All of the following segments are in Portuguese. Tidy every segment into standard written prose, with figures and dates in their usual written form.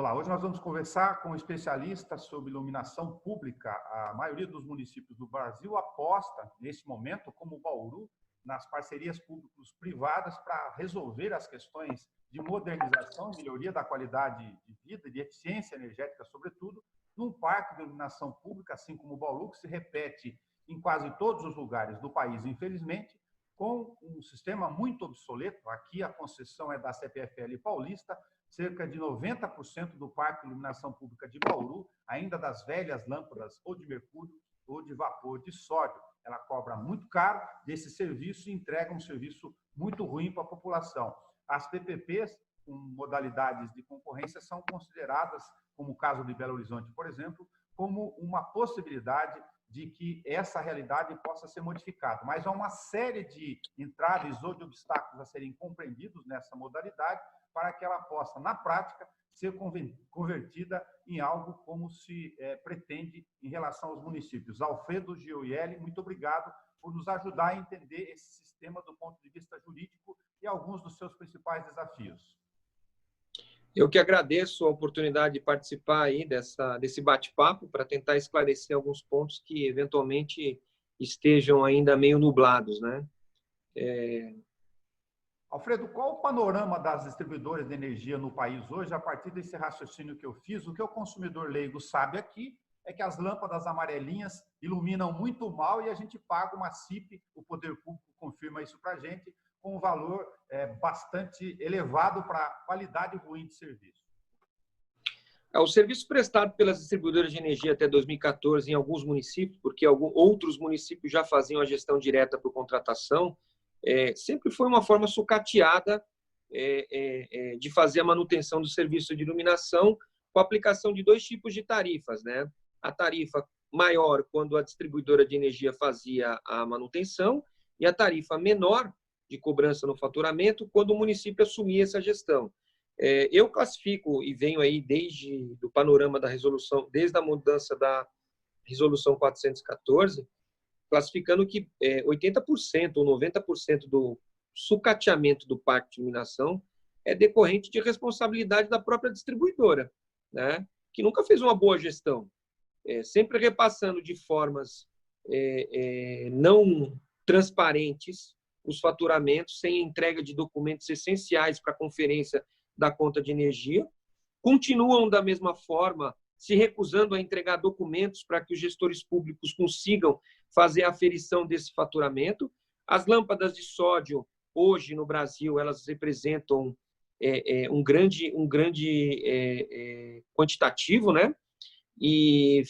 Olá, hoje nós vamos conversar com um especialista sobre iluminação pública. A maioria dos municípios do Brasil aposta, nesse momento, como Bauru, nas parcerias públicos-privadas para resolver as questões de modernização e melhoria da qualidade de vida e de eficiência energética, sobretudo, num parque de iluminação pública, assim como o Bauru, que se repete em quase todos os lugares do país, infelizmente, com um sistema muito obsoleto. Aqui a concessão é da CPFL Paulista, cerca de 90% do parque de iluminação pública de Bauru, ainda das velhas lâmpadas ou de mercúrio ou de vapor de sódio. Ela cobra muito caro desse serviço e entrega um serviço muito ruim para a população. As PPPs, com modalidades de concorrência, são consideradas, como o caso de Belo Horizonte, por exemplo, como uma possibilidade de que essa realidade possa ser modificada. Mas há uma série de entraves ou de obstáculos a serem compreendidos nessa modalidade para que ela possa, na prática, ser convertida em algo como se pretende em relação aos municípios. Alfredo Gioielli, muito obrigado por nos ajudar a entender esse sistema do ponto de vista jurídico e alguns dos seus principais desafios. Eu que agradeço a oportunidade de participar aí desse bate-papo para tentar esclarecer alguns pontos que, eventualmente, estejam ainda meio nublados, né? Alfredo, qual o panorama das distribuidoras de energia no país hoje, a partir desse raciocínio que eu fiz? O que o consumidor leigo sabe aqui é que as lâmpadas amarelinhas iluminam muito mal e a gente paga uma CIP, o poder público confirma isso para a gente, com um valor bastante elevado para a qualidade ruim de serviço. O serviço prestado pelas distribuidoras de energia até 2014 em alguns municípios, porque outros municípios já faziam a gestão direta por contratação, sempre foi uma forma sucateada de fazer a manutenção do serviço de iluminação com a aplicação de dois tipos de tarifas, né? A tarifa maior quando a distribuidora de energia fazia a manutenção e a tarifa menor de cobrança no faturamento quando o município assumia essa gestão. Eu classifico e venho aí desde o panorama da resolução, desde a mudança da resolução 414, classificando que 80% ou 90% do sucateamento do parque de iluminação é decorrente de responsabilidade da própria distribuidora, né? Que nunca fez uma boa gestão, sempre repassando de formas não transparentes os faturamentos, sem entrega de documentos essenciais para a conferência da conta de energia, continuam da mesma forma se recusando a entregar documentos para que os gestores públicos consigam fazer a aferição desse faturamento. As lâmpadas de sódio, hoje no Brasil, elas representam um grande quantitativo, né? E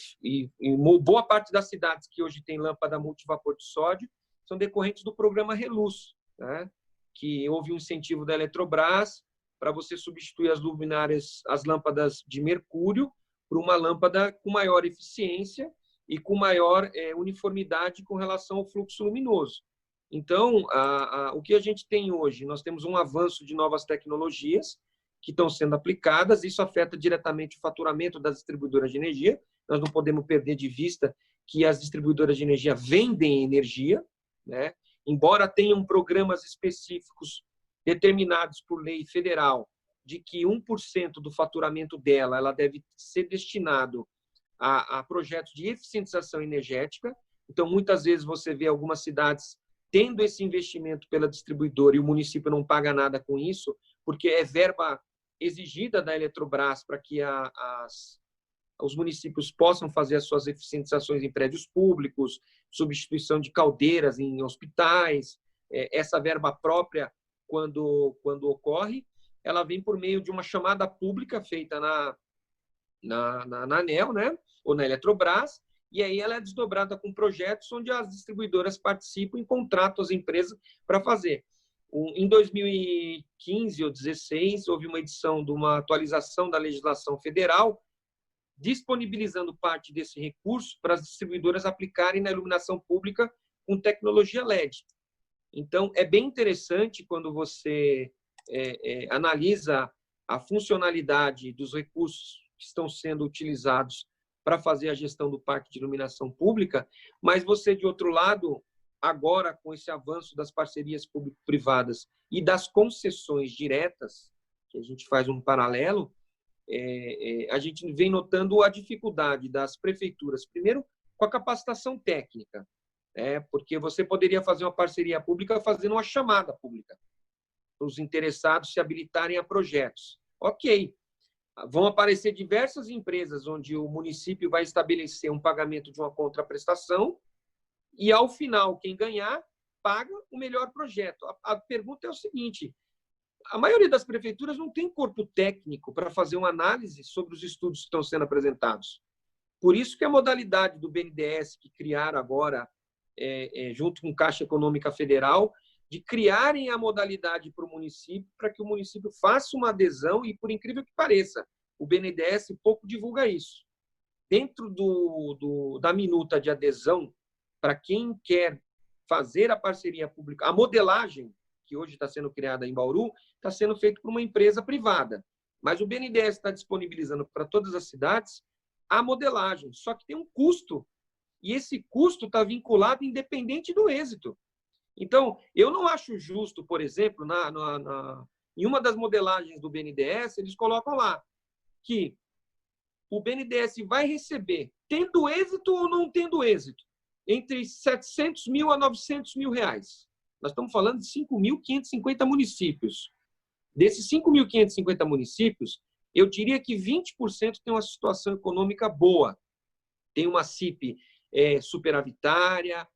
boa parte das cidades que hoje tem lâmpada multivapor de sódio são decorrentes do programa Reluz, né? Que houve um incentivo da Eletrobras para você substituir as luminárias, as lâmpadas de mercúrio, por uma lâmpada com maior eficiência e com maior uniformidade com relação ao fluxo luminoso. Então, o que a gente tem hoje? Nós temos um avanço de novas tecnologias que estão sendo aplicadas, isso afeta diretamente o faturamento das distribuidoras de energia. Nós não podemos perder de vista que as distribuidoras de energia vendem energia, né? Embora tenham programas específicos determinados por lei federal de que 1% do faturamento dela ela deve ser destinado a projetos de eficientização energética. Então, muitas vezes você vê algumas cidades tendo esse investimento pela distribuidora e o município não paga nada com isso, porque é verba exigida da Eletrobras para que os municípios possam fazer as suas eficientizações em prédios públicos, substituição de caldeiras em hospitais. Essa verba própria, quando ocorre, ela vem por meio de uma chamada pública feita na ANEEL, né? Ou na Eletrobras, e aí ela é desdobrada com projetos onde as distribuidoras participam e contratam as empresas para fazer. Em 2015 ou 2016, houve uma edição de uma atualização da legislação federal disponibilizando parte desse recurso para as distribuidoras aplicarem na iluminação pública com tecnologia LED. Então, é bem interessante quando você analisa a funcionalidade dos recursos que estão sendo utilizados para fazer a gestão do parque de iluminação pública, mas você, de outro lado, agora, com esse avanço das parcerias público-privadas e das concessões diretas, que a gente faz um paralelo, a gente vem notando a dificuldade das prefeituras, primeiro, com a capacitação técnica, porque você poderia fazer uma parceria pública fazendo uma chamada pública para os interessados se habilitarem a projetos. Ok, vão aparecer diversas empresas onde o município vai estabelecer um pagamento de uma contraprestação e, ao final, quem ganhar paga o melhor projeto. A pergunta é o seguinte: a maioria das prefeituras não tem corpo técnico para fazer uma análise sobre os estudos que estão sendo apresentados. Por isso que a modalidade do BNDES, que criaram agora, junto com a Caixa Econômica Federal, de criarem a modalidade para o município, para que o município faça uma adesão, e, por incrível que pareça, o BNDES pouco divulga isso. Dentro da minuta de adesão, para quem quer fazer a parceria pública, a modelagem, que hoje está sendo criada em Bauru, está sendo feita por uma empresa privada. Mas o BNDES está disponibilizando para todas as cidades a modelagem, só que tem um custo, e esse custo está vinculado independente do êxito. Então, eu não acho justo, por exemplo, em uma das modelagens do BNDES, eles colocam lá que o BNDES vai receber, tendo êxito ou não tendo êxito, entre 700 mil a 900 mil reais. Nós estamos falando de 5.550 municípios. Desses 5.550 municípios, eu diria que 20% tem uma situação econômica boa. Tem uma CIP superavitária,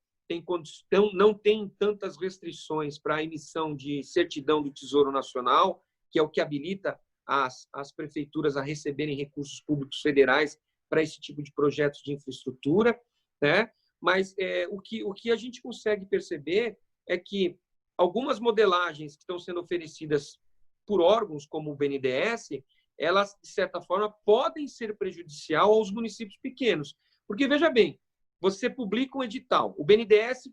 não tem tantas restrições para a emissão de certidão do Tesouro Nacional, que é o que habilita as prefeituras a receberem recursos públicos federais para esse tipo de projetos de infraestrutura, né? Mas o que a gente consegue perceber é que algumas modelagens que estão sendo oferecidas por órgãos como o BNDES, elas, de certa forma, podem ser prejudicial aos municípios pequenos. Porque, veja bem, você publica um edital, o BNDES,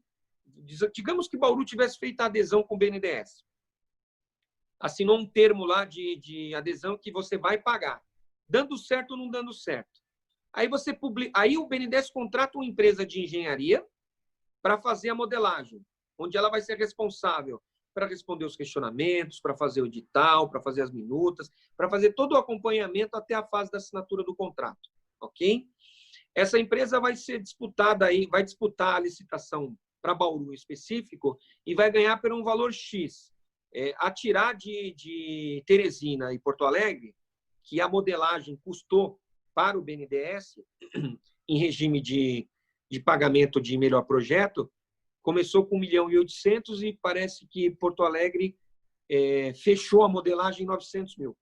digamos que Bauru tivesse feito a adesão com o BNDES, assinou um termo lá de adesão que você vai pagar, dando certo ou não dando certo. Aí o BNDES contrata uma empresa de engenharia para fazer a modelagem, onde ela vai ser responsável para responder os questionamentos, para fazer o edital, para fazer as minutas, para fazer todo o acompanhamento até a fase da assinatura do contrato, ok? Essa empresa vai ser disputada aí, vai disputar a licitação para Bauru em específico e vai ganhar por um valor X. A tirar de Teresina e Porto Alegre, que a modelagem custou para o BNDES, em regime de pagamento de melhor projeto, começou com 1.800.000 e parece que Porto Alegre fechou a modelagem em 900 mil.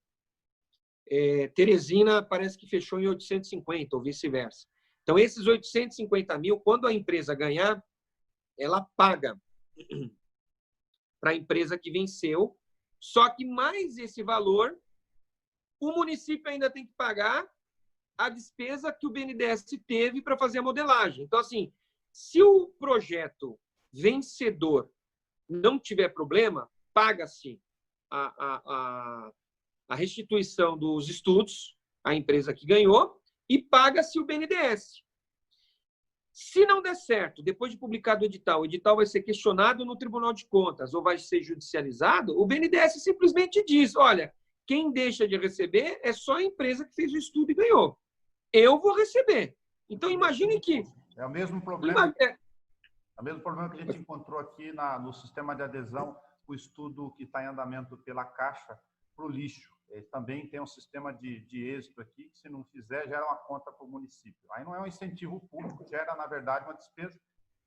Teresina parece que fechou em 850 ou vice-versa. Então, esses 850 mil, quando a empresa ganhar, ela paga para a empresa que venceu, só que mais esse valor, o município ainda tem que pagar a despesa que o BNDES teve para fazer a modelagem. Então, assim, se o projeto vencedor não tiver problema, paga-se a restituição dos estudos, à empresa que ganhou, e paga-se o BNDES. Se não der certo, depois de publicado o edital vai ser questionado no Tribunal de Contas ou vai ser judicializado, o BNDES simplesmente diz, olha, quem deixa de receber é só a empresa que fez o estudo e ganhou. Eu vou receber. Então, imagine que... É o mesmo problema, é o mesmo problema que a gente encontrou aqui no sistema de adesão, o estudo que está em andamento pela Caixa para o lixo. Ele também tem um sistema de êxito aqui, que se não fizer, gera uma conta para o município. Aí não é um incentivo público, gera, na verdade, uma despesa.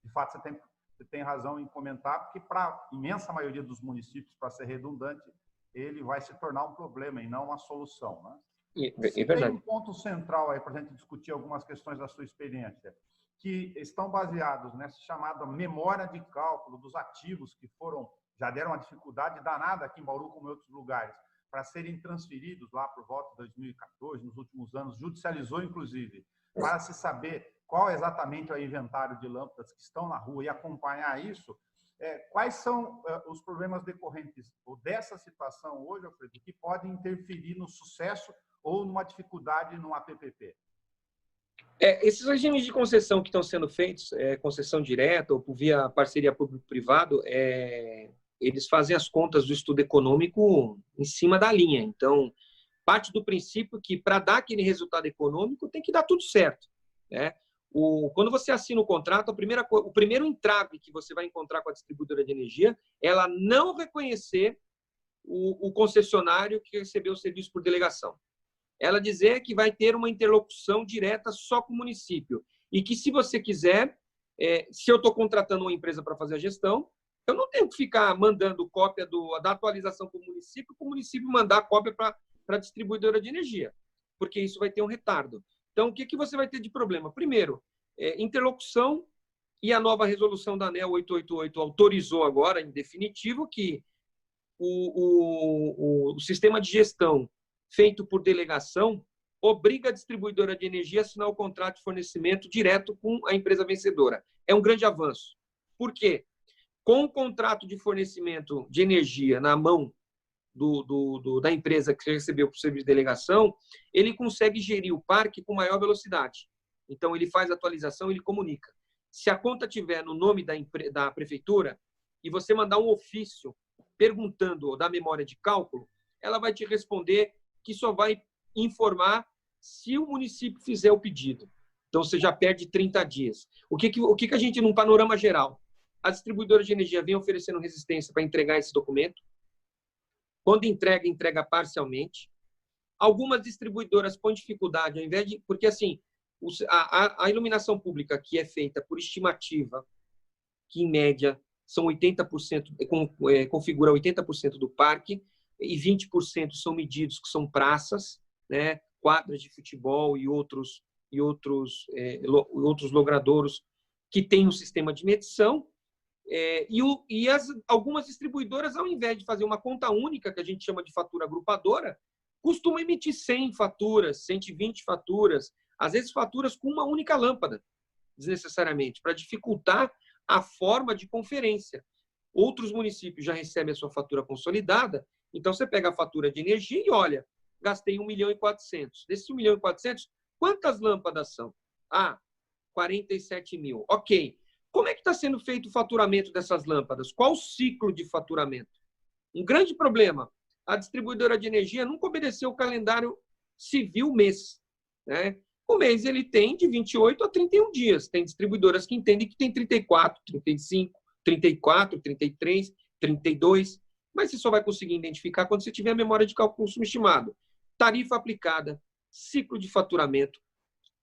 De fato, você tem razão em comentar, porque para a imensa maioria dos municípios, para ser redundante, ele vai se tornar um problema e não uma solução, né? Tem um ponto central aí para a gente discutir algumas questões da sua experiência, que estão baseados nessa chamada memória de cálculo dos ativos que já deram uma dificuldade danada aqui em Bauru, como em outros lugares, para serem transferidos lá por volta de 2014, nos últimos anos, judicializou, inclusive, para se saber qual exatamente é o inventário de lâmpadas que estão na rua e acompanhar isso. Quais são os problemas decorrentes dessa situação hoje, Alfredo, que podem interferir no sucesso ou numa dificuldade no APPP? Esses regimes de concessão que estão sendo feitos, concessão direta ou por via parceria público-privado, eles fazem as contas do estudo econômico em cima da linha. Então, parte do princípio que, para dar aquele resultado econômico, tem que dar tudo certo, né? Quando você assina o contrato, o primeiro entrave que você vai encontrar com a distribuidora de energia é ela não reconhecer o concessionário que recebeu o serviço por delegação. Ela dizer que vai ter uma interlocução direta só com o município e que, se você quiser, se eu estou contratando uma empresa para fazer a gestão, eu não tenho que ficar mandando cópia da atualização para o município mandar a cópia para a distribuidora de energia, porque isso vai ter um retardo. Então, o que você vai ter de problema? Primeiro, interlocução, e a nova resolução da ANEEL 888 autorizou agora, em definitivo, que o sistema de gestão feito por delegação obriga a distribuidora de energia a assinar o contrato de fornecimento direto com a empresa vencedora. É um grande avanço. Por quê? Com o contrato de fornecimento de energia na mão da empresa que recebeu por serviço de delegação, ele consegue gerir o parque com maior velocidade. Então, ele faz a atualização, ele comunica. Se a conta tiver no nome da prefeitura e você mandar um ofício perguntando da memória de cálculo, ela vai te responder que só vai informar se o município fizer o pedido. Então, você já perde 30 dias. O que a gente, num panorama geral, a distribuidora de energia vem oferecendo resistência para entregar esse documento. Quando entrega parcialmente. Algumas distribuidoras põem dificuldade, ao invés de... Porque, assim, a iluminação pública, que é feita por estimativa, que, em média, são 80%, configura 80% do parque, e 20% são medidos que são praças, né, quadras de futebol e outros logradouros que têm um sistema de medição. Algumas distribuidoras, ao invés de fazer uma conta única, que a gente chama de fatura agrupadora, costumam emitir 100 faturas, 120 faturas, às vezes faturas com uma única lâmpada, desnecessariamente, para dificultar a forma de conferência. Outros municípios já recebem a sua fatura consolidada, então você pega a fatura de energia e olha, gastei 1.400.000. Desses 1.400.000, quantas lâmpadas são? 47 mil. Ok. Como é que está sendo feito o faturamento dessas lâmpadas? Qual o ciclo de faturamento? Um grande problema. A distribuidora de energia nunca obedeceu o calendário civil mês, né? O mês ele tem de 28 a 31 dias. Tem distribuidoras que entendem que tem 34, 35, 34, 33, 32. Mas você só vai conseguir identificar quando você tiver a memória de cálculo consumo estimado. Tarifa aplicada, ciclo de faturamento,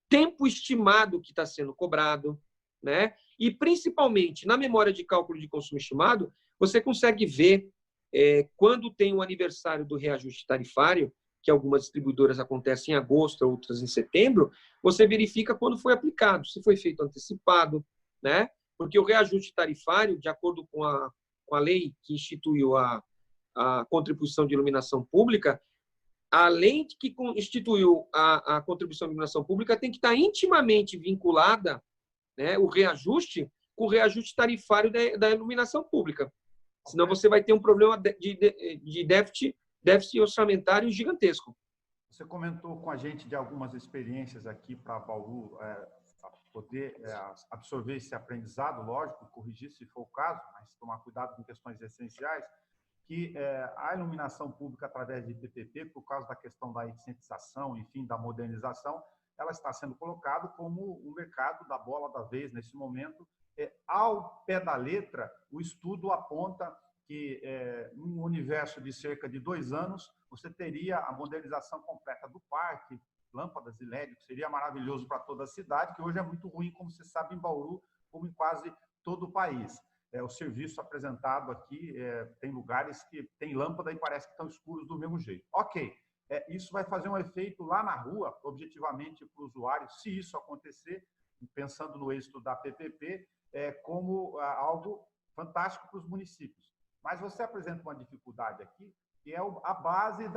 tempo estimado que está sendo cobrado, né? E, principalmente, na memória de cálculo de consumo estimado, você consegue ver quando tem o aniversário do reajuste tarifário, que algumas distribuidoras acontecem em agosto, outras em setembro, você verifica quando foi aplicado, se foi feito antecipado, né? Porque o reajuste tarifário, de acordo com a lei que instituiu a contribuição de iluminação pública, a lei que instituiu a contribuição de iluminação pública tem que estar intimamente vinculada, né, o reajuste com o reajuste tarifário da iluminação pública. Senão você vai ter um problema de déficit orçamentário gigantesco. Você comentou com a gente de algumas experiências aqui para Bauru poder absorver esse aprendizado, lógico, corrigir se for o caso, mas tomar cuidado com questões essenciais, que a iluminação pública através de PPP, por causa da questão da eficientização, enfim, da modernização, ela está sendo colocada como o mercado da bola da vez nesse momento. Ao pé da letra, o estudo aponta que, num universo de cerca de 2 anos, você teria a modernização completa do parque, lâmpadas e LED, que seria maravilhoso para toda a cidade, que hoje é muito ruim, como você sabe, em Bauru, como em quase todo o país. O serviço apresentado aqui, tem lugares que tem lâmpada e parece que estão escuros do mesmo jeito. Ok, isso vai fazer um efeito lá na rua, objetivamente, para o usuário, se isso acontecer, pensando no êxito da PPP, como algo fantástico para os municípios. Mas você apresenta uma dificuldade aqui, que é a base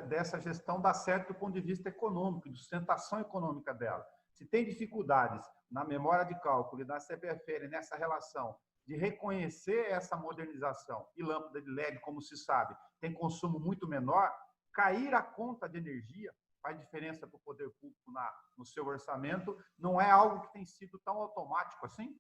dessa gestão dar certo do ponto de vista econômico, de sustentação econômica dela. Se tem dificuldades na memória de cálculo e na CPFL, nessa relação de reconhecer essa modernização, e lâmpada de LED, como se sabe, tem consumo muito menor, cair a conta de energia faz diferença para o poder público no seu orçamento, não é algo que tem sido tão automático assim?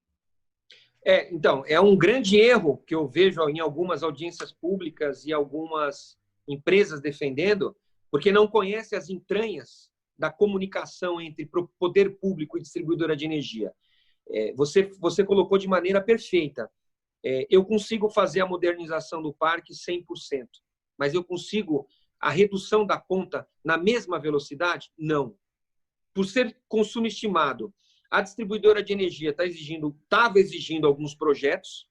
Então, é um grande erro que eu vejo em algumas audiências públicas e algumas empresas defendendo, porque não conhece as entranhas da comunicação entre poder público e distribuidora de energia. Você colocou de maneira perfeita. Eu consigo fazer a modernização do parque 100%, mas eu consigo a redução da conta na mesma velocidade? Não. Por ser consumo estimado, a distribuidora de energia estava exigindo alguns projetos.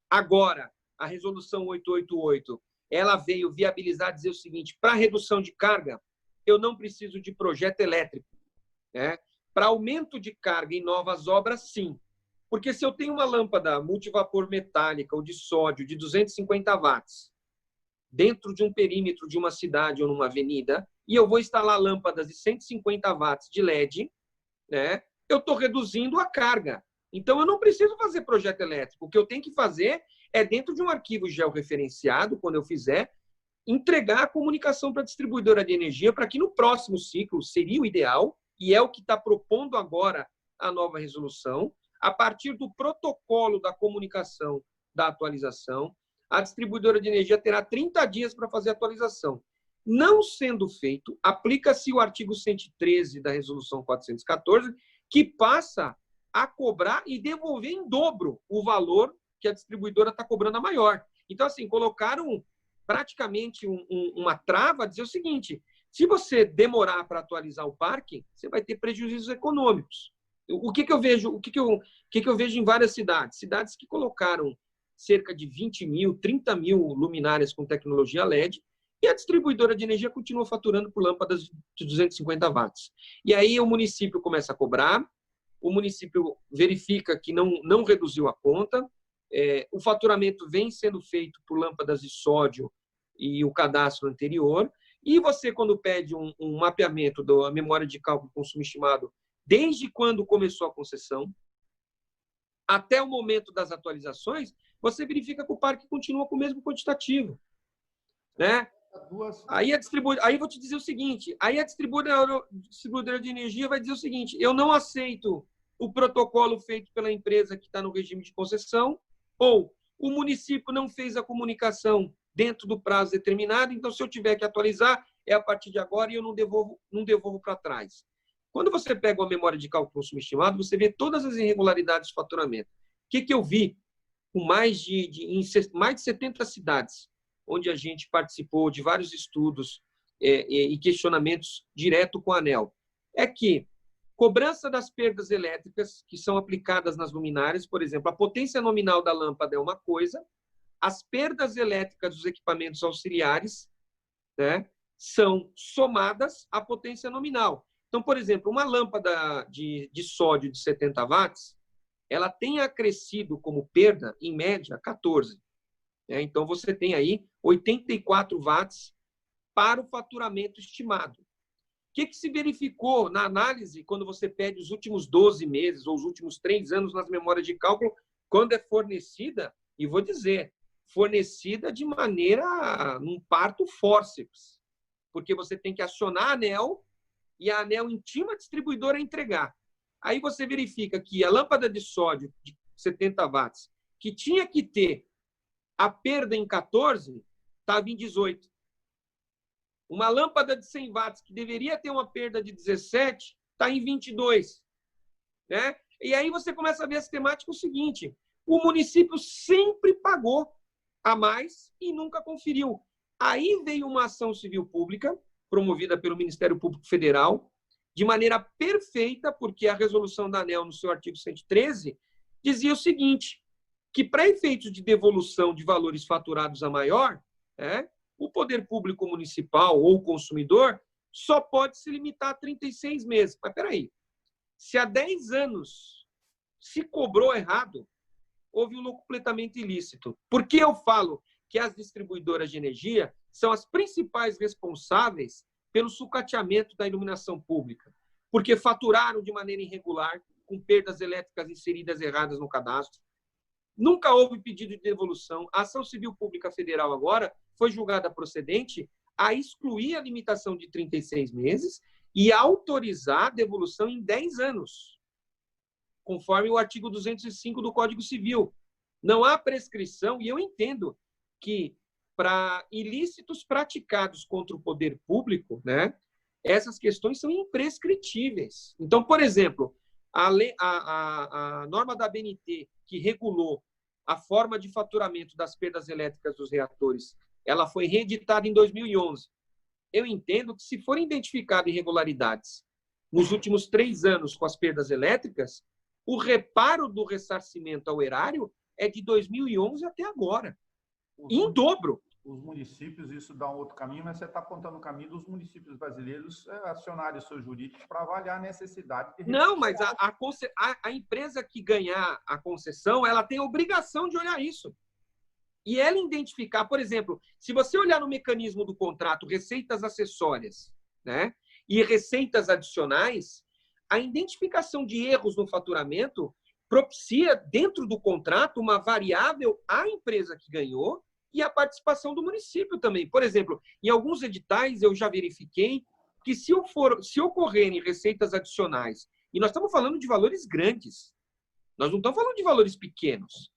Agora, a resolução 888, ela veio viabilizar, dizer o seguinte: para redução de carga, eu não preciso de projeto elétrico. Né? Para aumento de carga em novas obras, sim. Porque se eu tenho uma lâmpada multivapor metálica ou de sódio de 250 watts dentro de um perímetro de uma cidade ou numa avenida, e eu vou instalar lâmpadas de 150 watts de LED, né? Eu estou reduzindo a carga. Então, eu não preciso fazer projeto elétrico. O que eu tenho que fazer é, dentro de um arquivo georreferenciado, quando eu fizer, entregar a comunicação para a distribuidora de energia para que no próximo ciclo, seria o ideal, e é o que está propondo agora a nova resolução, a partir do protocolo da comunicação da atualização, a distribuidora de energia terá 30 dias para fazer a atualização. Não sendo feito, aplica-se o artigo 113 da resolução 414, que passa a cobrar e devolver em dobro o valor que a distribuidora está cobrando a maior. Então, assim, colocaram praticamente uma trava a dizer o seguinte: se você demorar para atualizar o parque, você vai ter prejuízos econômicos. O que eu vejo em várias cidades? Cidades que colocaram cerca de 20 mil, 30 mil luminárias com tecnologia LED, e a distribuidora de energia continua faturando por lâmpadas de 250 watts. E aí o município começa a cobrar, o município verifica que não reduziu a conta, o faturamento vem sendo feito por lâmpadas de sódio e o cadastro anterior, e você, quando pede um mapeamento da memória de cálculo de consumo estimado, desde quando começou a concessão, até o momento das atualizações, você verifica que o parque continua com o mesmo quantitativo. Né? Aí vou te dizer o seguinte, aí a distribuidora de energia vai dizer o seguinte: eu não aceito o protocolo feito pela empresa que está no regime de concessão, ou o município não fez a comunicação dentro do prazo determinado, então, se eu tiver que atualizar, é a partir de agora e eu não devolvo para trás. Quando você pega uma memória de cálculo consumo estimado, você vê todas as irregularidades de faturamento. O que eu vi com mais de 70 cidades, onde a gente participou de vários estudos e questionamentos direto com a ANEEL, é que cobrança das perdas elétricas que são aplicadas nas luminárias, por exemplo, a potência nominal da lâmpada é uma coisa, as perdas elétricas dos equipamentos auxiliares, né, são somadas à potência nominal. Então, por exemplo, uma lâmpada de sódio de 70 watts, ela tem acrescido como perda, em média, 14. Então, você tem aí 84 watts para o faturamento estimado. O que se verificou na análise quando você pede os últimos 12 meses ou os últimos 3 anos nas memórias de cálculo, quando é fornecida, e vou dizer, fornecida de maneira, num parto fórceps, porque você tem que acionar a ANEEL e a ANEEL intima a distribuidora a entregar. Aí você verifica que a lâmpada de sódio de 70 watts, que tinha que ter a perda em 14, estava em 18. Uma lâmpada de 100 watts, que deveria ter uma perda de 17, está em 22. Né? E aí você começa a ver a sistemática o seguinte: o município sempre pagou a mais e nunca conferiu. Aí veio uma ação civil pública, promovida pelo Ministério Público Federal, de maneira perfeita, porque a resolução da ANEEL, no seu artigo 113, dizia o seguinte, que para efeitos de devolução de valores faturados a maior, o poder público municipal ou o consumidor só pode se limitar a 36 meses. Mas, peraí, se há 10 anos se cobrou errado, houve um completamento ilícito. Por que eu falo que as distribuidoras de energia são as principais responsáveis pelo sucateamento da iluminação pública? Porque faturaram de maneira irregular, com perdas elétricas inseridas erradas no cadastro. Nunca houve pedido de devolução. A ação civil pública federal agora foi julgada procedente a excluir a limitação de 36 meses e autorizar a devolução em 10 anos, conforme o artigo 205 do Código Civil. Não há prescrição, e eu entendo que para ilícitos praticados contra o poder público, né, essas questões são imprescritíveis. Então, por exemplo, a norma da ABNT, que regulou a forma de faturamento das perdas elétricas dos reatores, ela foi reeditada em 2011. Eu entendo que, se forem identificadas irregularidades nos últimos 3 anos com as perdas elétricas, o reparo do ressarcimento ao erário é de 2011 até agora, em dobro. Os municípios, isso dá um outro caminho, mas você está apontando o caminho dos municípios brasileiros acionarem os seus jurídicos para avaliar a necessidade de... Não, mas a empresa que ganhar a concessão, ela tem a obrigação de olhar isso. E ela identificar, por exemplo, se você olhar no mecanismo do contrato, receitas acessórias, né, e receitas adicionais, a identificação de erros no faturamento propicia, dentro do contrato, uma variável à empresa que ganhou e a participação do município também. Por exemplo, em alguns editais eu já verifiquei que, se ocorrerem receitas adicionais, e nós estamos falando de valores grandes, nós não estamos falando de valores pequenos.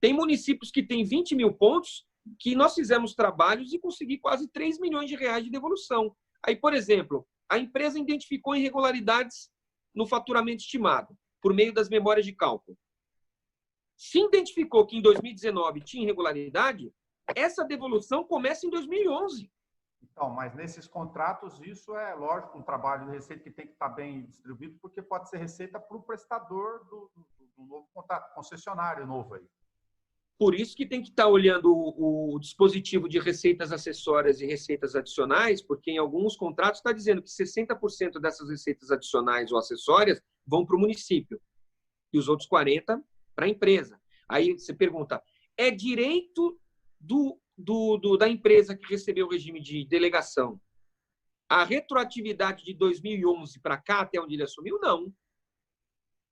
Tem municípios que têm 20 mil pontos que nós fizemos trabalhos e consegui quase 3 milhões de reais de devolução. Aí, por exemplo, a empresa identificou irregularidades no faturamento estimado, por meio das memórias de cálculo. Se identificou que em 2019 tinha irregularidade, essa devolução começa em 2011. Então, mas nesses contratos, isso é lógico, um trabalho de receita que tem que estar bem distribuído, porque pode ser receita para o prestador do novo contrato, concessionário novo aí. Por isso que tem que estar olhando o dispositivo de receitas acessórias e receitas adicionais, porque em alguns contratos está dizendo que 60% dessas receitas adicionais ou acessórias vão para o município e os outros 40% para a empresa. Aí você pergunta, é direito da empresa que recebeu o regime de delegação a retroatividade de 2011 para cá, até onde ele assumiu? Não.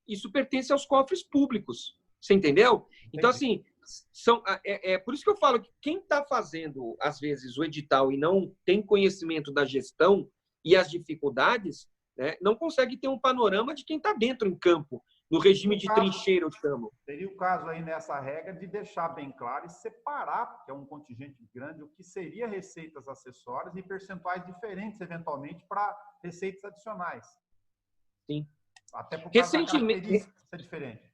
Isso pertence aos cofres públicos. Você entendeu? Então, assim, por isso que eu falo que quem está fazendo, às vezes, o edital e não tem conhecimento da gestão e as dificuldades, né, não consegue ter um panorama de quem está dentro em campo, no regime de trincheira, eu chamo. Seria o caso aí nessa regra de deixar bem claro e separar, porque é um contingente grande, o que seria receitas acessórias e percentuais diferentes, eventualmente, para receitas adicionais. Sim. Até por causa da característica ser diferente.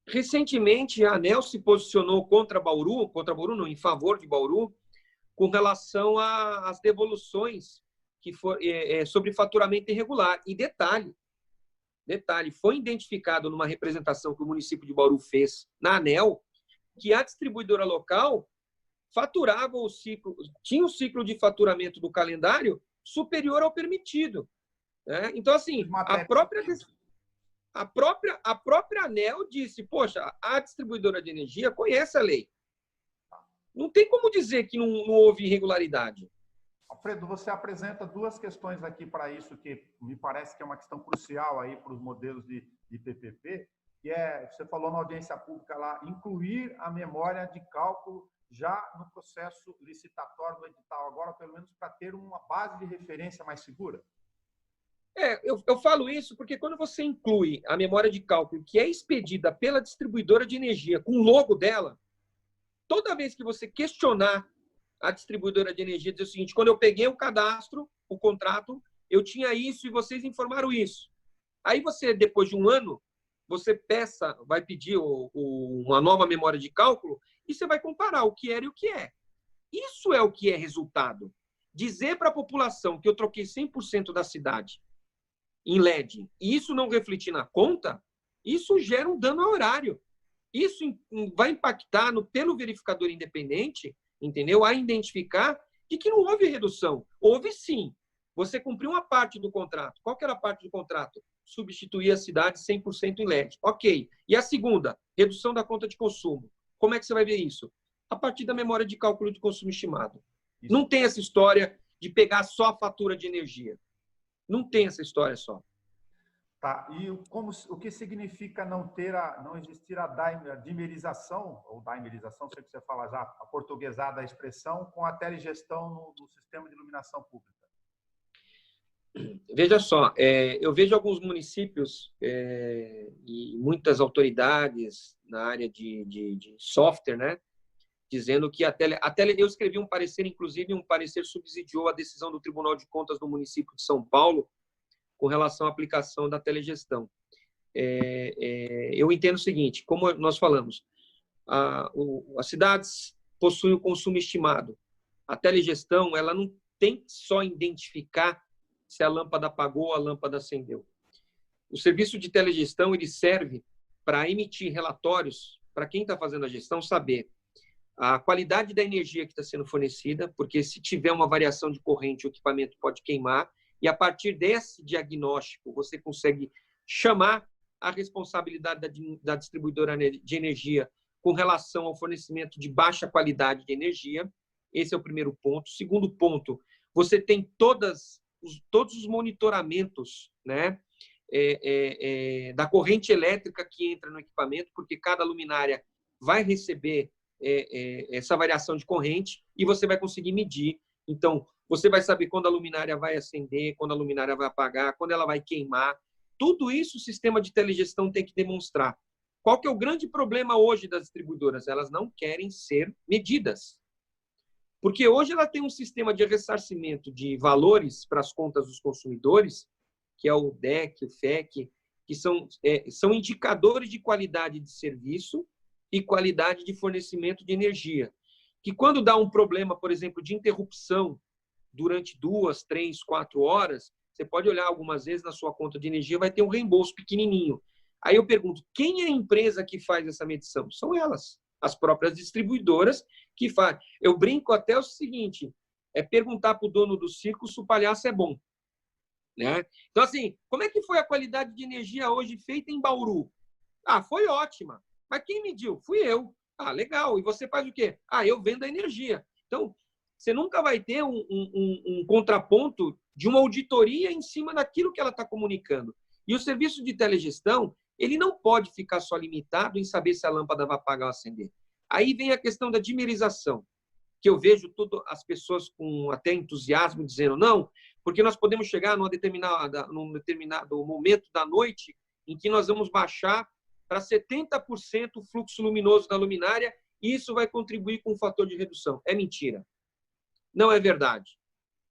Recentemente, a ANEEL se posicionou contra Bauru não, em favor de Bauru, com relação às devoluções sobre faturamento irregular. E detalhe, foi identificado numa representação que o município de Bauru fez na ANEEL, que a distribuidora local faturava tinha um ciclo de faturamento do calendário superior ao permitido, né? Então, assim, a própria ANEEL disse, poxa, a distribuidora de energia conhece a lei. Não tem como dizer que não houve irregularidade. Alfredo, você apresenta 2 questões aqui para isso, que me parece que é uma questão crucial aí para os modelos de PPP, que você falou na audiência pública lá, incluir a memória de cálculo já no processo licitatório do edital, agora pelo menos para ter uma base de referência mais segura. Eu falo isso porque quando você inclui a memória de cálculo que é expedida pela distribuidora de energia com o logo dela, toda vez que você questionar a distribuidora de energia, dizer o seguinte, quando eu peguei o cadastro, o contrato, eu tinha isso e vocês informaram isso. Aí você, depois de um ano, você vai pedir uma nova memória de cálculo e você vai comparar o que era e o que é. Isso é o que é resultado. Dizer para a população que eu troquei 100% da cidade em LED e isso não refletir na conta, isso gera um dano ao horário. Isso vai impactar pelo verificador independente, entendeu? A identificar de que não houve redução. Houve sim. Você cumpriu uma parte do contrato. Qual que era a parte do contrato? Substituir a cidade 100% em LED. Ok. E a segunda? Redução da conta de consumo. Como é que você vai ver isso? A partir da memória de cálculo de consumo estimado. Isso. Não tem essa história de pegar só a fatura de energia. Não tem essa história só. Tá. E o que significa não existir a dimerização, ou daimerização, sei que você fala já, a portuguesada da expressão, com a telegestão no sistema de iluminação pública? Veja só, eu vejo alguns municípios e muitas autoridades na área de software, né, dizendo que eu escrevi um parecer, inclusive um parecer subsidiou a decisão do Tribunal de Contas do município de São Paulo com relação à aplicação da telegestão. Eu entendo o seguinte, como nós falamos, as cidades possuem o consumo estimado. A telegestão, ela não tem só identificar se a lâmpada apagou ou a lâmpada acendeu. O serviço de telegestão ele serve para emitir relatórios para quem está fazendo a gestão saber a qualidade da energia que está sendo fornecida, porque se tiver uma variação de corrente, o equipamento pode queimar, e a partir desse diagnóstico você consegue chamar a responsabilidade da distribuidora de energia com relação ao fornecimento de baixa qualidade de energia. Esse é o primeiro ponto. Segundo ponto, você tem todos os monitoramentos, né, da corrente elétrica que entra no equipamento, porque cada luminária vai receber essa variação de corrente e você vai conseguir medir. Então, você vai saber quando a luminária vai acender, quando a luminária vai apagar, quando ela vai queimar. Tudo isso o sistema de telegestão tem que demonstrar. Qual que é o grande problema hoje das distribuidoras? Elas não querem ser medidas. Porque hoje ela tem um sistema de ressarcimento de valores para as contas dos consumidores, que é o DEC, o FEC, que são indicadores de qualidade de serviço e qualidade de fornecimento de energia. Que quando dá um problema, por exemplo, de interrupção durante 2, 3, 4 horas, você pode olhar algumas vezes na sua conta de energia, vai ter um reembolso pequenininho. Aí eu pergunto, quem é a empresa que faz essa medição? São elas, as próprias distribuidoras que fazem. Eu brinco até o seguinte, perguntar para o dono do circo se o palhaço é bom. Né? Então, assim, como é que foi a qualidade de energia hoje feita em Bauru? Foi ótima. Mas quem mediu? Fui eu. Legal. E você faz o quê? Eu vendo a energia. Então, você nunca vai ter um contraponto de uma auditoria em cima daquilo que ela está comunicando. E o serviço de telegestão, ele não pode ficar só limitado em saber se a lâmpada vai apagar ou acender. Aí vem a questão da dimerização, que eu vejo as pessoas com até entusiasmo dizendo não, porque nós podemos chegar num determinado momento da noite em que nós vamos baixar para 70% o fluxo luminoso da luminária e isso vai contribuir com um fator de redução. É mentira. Não é verdade.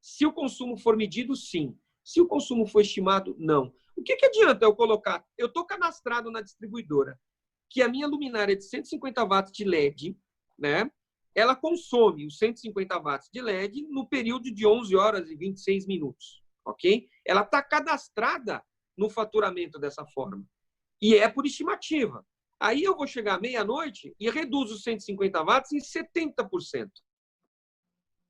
Se o consumo for medido, sim. Se o consumo for estimado, não. O que adianta eu colocar? Eu estou cadastrado na distribuidora que a minha luminária de 150 watts de LED, né, ela consome os 150 watts de LED no período de 11 horas e 26 minutos. Ok? Ela está cadastrada no faturamento dessa forma. E é por estimativa. Aí eu vou chegar à meia-noite e reduzo os 150 watts em 70%.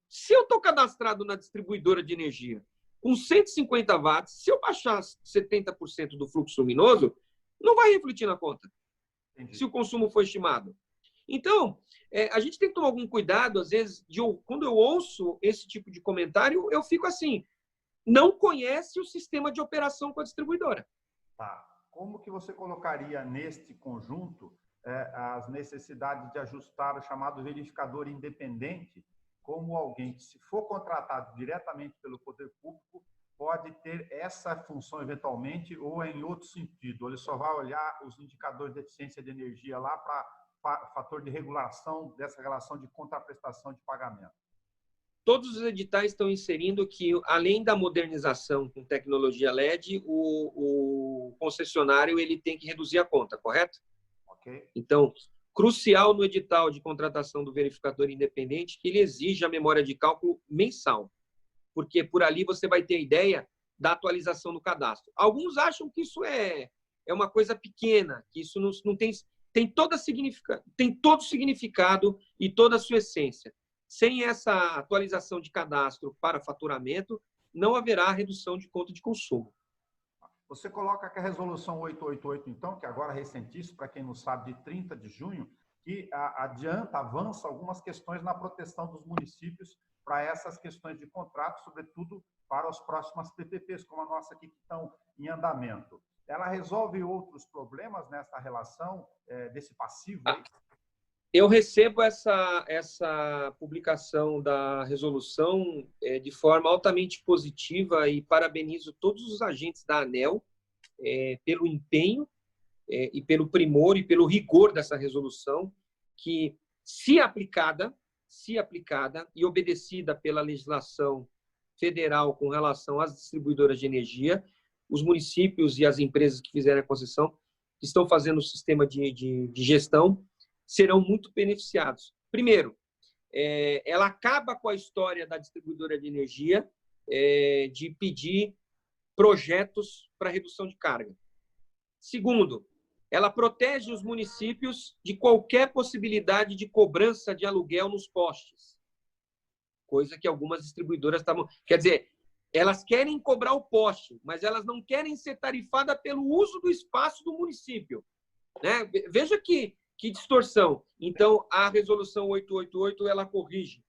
Se eu estou cadastrado na distribuidora de energia com 150 watts, se eu baixar 70% do fluxo luminoso, não vai refletir na conta. Entendi. Se o consumo for estimado. Então, a gente tem que tomar algum cuidado, às vezes, quando eu ouço esse tipo de comentário, eu fico assim, não conhece o sistema de operação com a distribuidora. Tá. Como que você colocaria neste conjunto as necessidades de ajustar o chamado verificador independente, como alguém que, se for contratado diretamente pelo poder público, pode ter essa função eventualmente ou em outro sentido? Ele só vai olhar os indicadores de eficiência de energia lá para fator de regulação dessa relação de contraprestação de pagamento? Todos os editais estão inserindo que, além da modernização com tecnologia LED, o concessionário ele tem que reduzir a conta, correto? Ok. Então, crucial no edital de contratação do verificador independente que ele exija a memória de cálculo mensal, porque por ali você vai ter ideia da atualização do cadastro. Alguns acham que isso é uma coisa pequena, que isso não tem todo o significado e toda a sua essência. Sem essa atualização de cadastro para faturamento, não haverá redução de conta de consumo. Você coloca que a resolução 888, então, que agora é recentíssima, para quem não sabe, de 30 de junho, que avança algumas questões na proteção dos municípios para essas questões de contrato, sobretudo para as próximas PPPs, como a nossa aqui, que estão em andamento. Ela resolve outros problemas nessa relação desse passivo aí? Eu recebo essa publicação da resolução de forma altamente positiva e parabenizo todos os agentes da ANEEL pelo empenho e pelo primor e pelo rigor dessa resolução, que se aplicada e obedecida pela legislação federal com relação às distribuidoras de energia, os municípios e as empresas que fizeram a concessão, que estão fazendo o sistema de gestão, serão muito beneficiados. Primeiro, ela acaba com a história da distribuidora de energia de pedir projetos para redução de carga. Segundo, ela protege os municípios de qualquer possibilidade de cobrança de aluguel nos postes, coisa que algumas distribuidoras estavam... Quer dizer, elas querem cobrar o poste, mas elas não querem ser tarifadas pelo uso do espaço do município, né? Veja que distorção. Então, a resolução 888, ela corrige.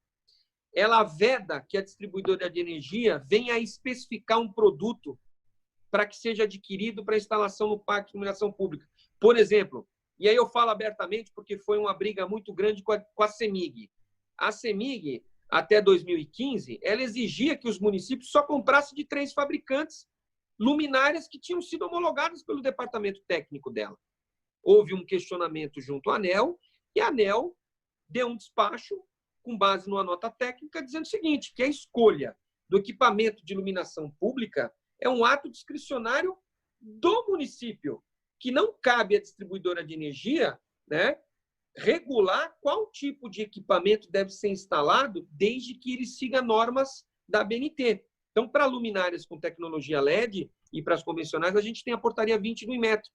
Ela veda que a distribuidora de energia venha a especificar um produto para que seja adquirido para instalação no parque de iluminação pública. Por exemplo, e aí eu falo abertamente porque foi uma briga muito grande com a CEMIG. A CEMIG, até 2015, ela exigia que os municípios só comprassem de 3 fabricantes luminárias que tinham sido homologadas pelo departamento técnico dela. Houve um questionamento junto à ANEEL e a ANEEL deu um despacho com base numa nota técnica dizendo o seguinte, que a escolha do equipamento de iluminação pública é um ato discricionário do município, que não cabe à distribuidora de energia, né, regular qual tipo de equipamento deve ser instalado desde que ele siga normas da ABNT. Então, para luminárias com tecnologia LED e para as convencionais, a gente tem a portaria 20 do Inmetro,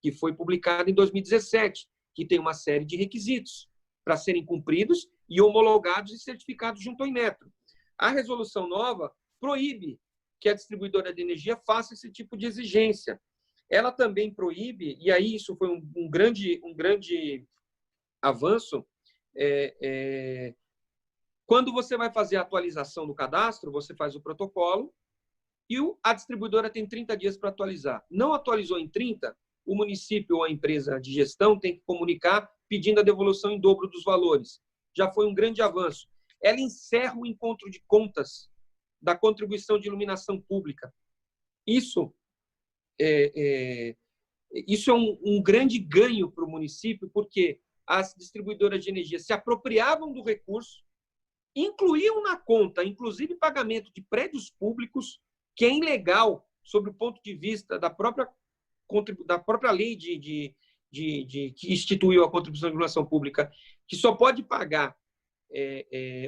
que foi publicada em 2017, que tem uma série de requisitos para serem cumpridos e homologados e certificados junto ao Inmetro. A resolução nova proíbe que a distribuidora de energia faça esse tipo de exigência. Ela também proíbe, e aí isso foi um grande avanço, quando você vai fazer a atualização do cadastro, você faz o protocolo e a distribuidora tem 30 dias para atualizar. Não atualizou em 30, o município ou a empresa de gestão tem que comunicar pedindo a devolução em dobro dos valores. Já foi um grande avanço. Ela encerra o encontro de contas da contribuição de iluminação pública. Isso é um grande ganho para o município, porque as distribuidoras de energia se apropriavam do recurso, incluíam na conta, inclusive, pagamento de prédios públicos, que é ilegal, sob o ponto de vista da própria lei que instituiu a contribuição de iluminação pública, que só pode pagar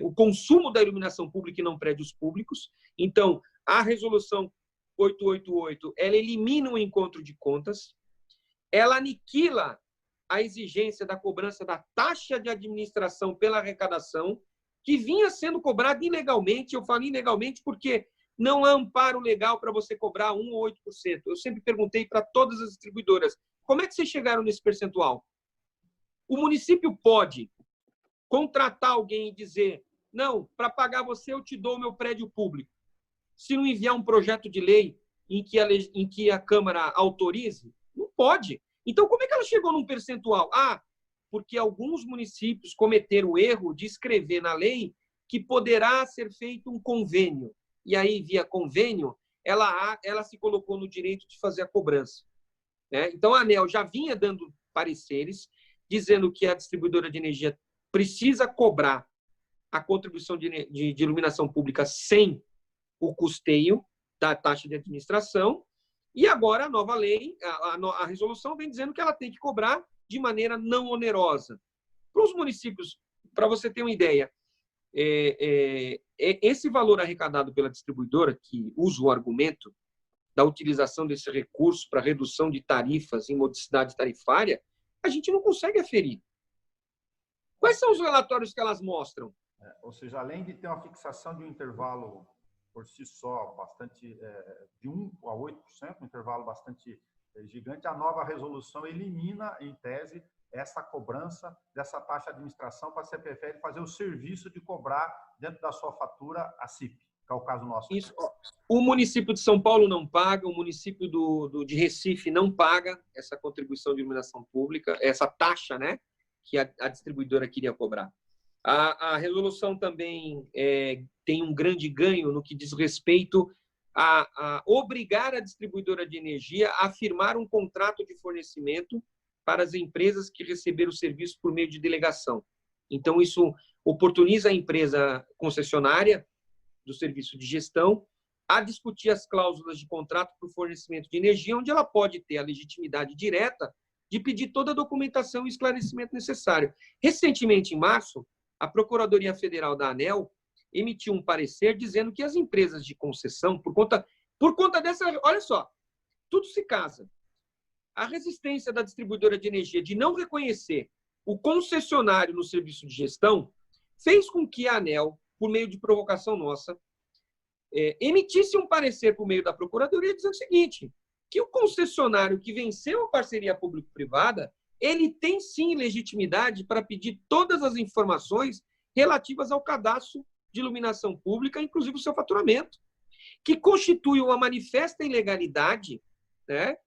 o consumo da iluminação pública e não prédios públicos. Então, a resolução 888, ela elimina o encontro de contas, ela aniquila a exigência da cobrança da taxa de administração pela arrecadação, que vinha sendo cobrada ilegalmente. Eu falo ilegalmente porque não há amparo legal para você cobrar 1 ou 8%. Eu sempre perguntei para todas as distribuidoras, como é que vocês chegaram nesse percentual? O município pode contratar alguém e dizer, não, para pagar você eu te dou o meu prédio público. Se não enviar um projeto de lei em que a Câmara autorize, não pode. Então, como é que ela chegou num percentual? Porque alguns municípios cometeram o erro de escrever na lei que poderá ser feito um convênio. E aí, via convênio, ela se colocou no direito de fazer a cobrança. Então, a ANEEL já vinha dando pareceres, dizendo que a distribuidora de energia precisa cobrar a contribuição de iluminação pública sem o custeio da taxa de administração. E agora a nova lei, a resolução vem dizendo que ela tem que cobrar de maneira não onerosa. Para os municípios, para você ter uma ideia, esse valor arrecadado pela distribuidora, que usa o argumento da utilização desse recurso para redução de tarifas em modicidade tarifária, a gente não consegue aferir. Quais são os relatórios que elas mostram? Ou seja, além de ter uma fixação de um intervalo por si só bastante de 1 a 8%, um intervalo bastante gigante, a nova resolução elimina, em tese, essa cobrança dessa taxa de administração para a CPFL fazer o serviço de cobrar dentro da sua fatura a CIP, que é o caso nosso. Isso. O município de São Paulo não paga, o município de Recife não paga essa contribuição de iluminação pública, essa taxa, né, que a distribuidora queria cobrar. A resolução também tem um grande ganho no que diz respeito a obrigar a distribuidora de energia a firmar um contrato de fornecimento para as empresas que receberam o serviço por meio de delegação. Então, isso oportuniza a empresa concessionária do serviço de gestão a discutir as cláusulas de contrato para o fornecimento de energia, onde ela pode ter a legitimidade direta de pedir toda a documentação e esclarecimento necessário. Recentemente, em março, a Procuradoria Federal da ANEEL emitiu um parecer dizendo que as empresas de concessão, por conta dessa... Olha só, tudo se casa. A resistência da distribuidora de energia de não reconhecer o concessionário no serviço de gestão fez com que a ANEEL, por meio de provocação nossa, emitisse um parecer por meio da Procuradoria dizendo o seguinte, que o concessionário que venceu a parceria público-privada, ele tem sim legitimidade para pedir todas as informações relativas ao cadastro de iluminação pública, inclusive o seu faturamento, que constitui uma manifesta ilegalidade, né,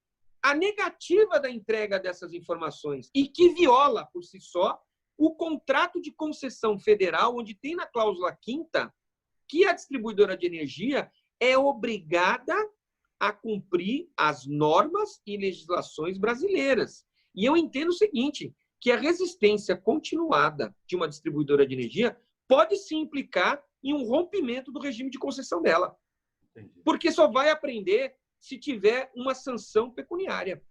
a negativa da entrega dessas informações e que viola, por si só, o contrato de concessão federal, onde tem na cláusula 5ª que a distribuidora de energia é obrigada a cumprir as normas e legislações brasileiras. E eu entendo o seguinte, que a resistência continuada de uma distribuidora de energia pode sim implicar em um rompimento do regime de concessão dela. Entendi. Porque só vai aprender se tiver uma sanção pecuniária.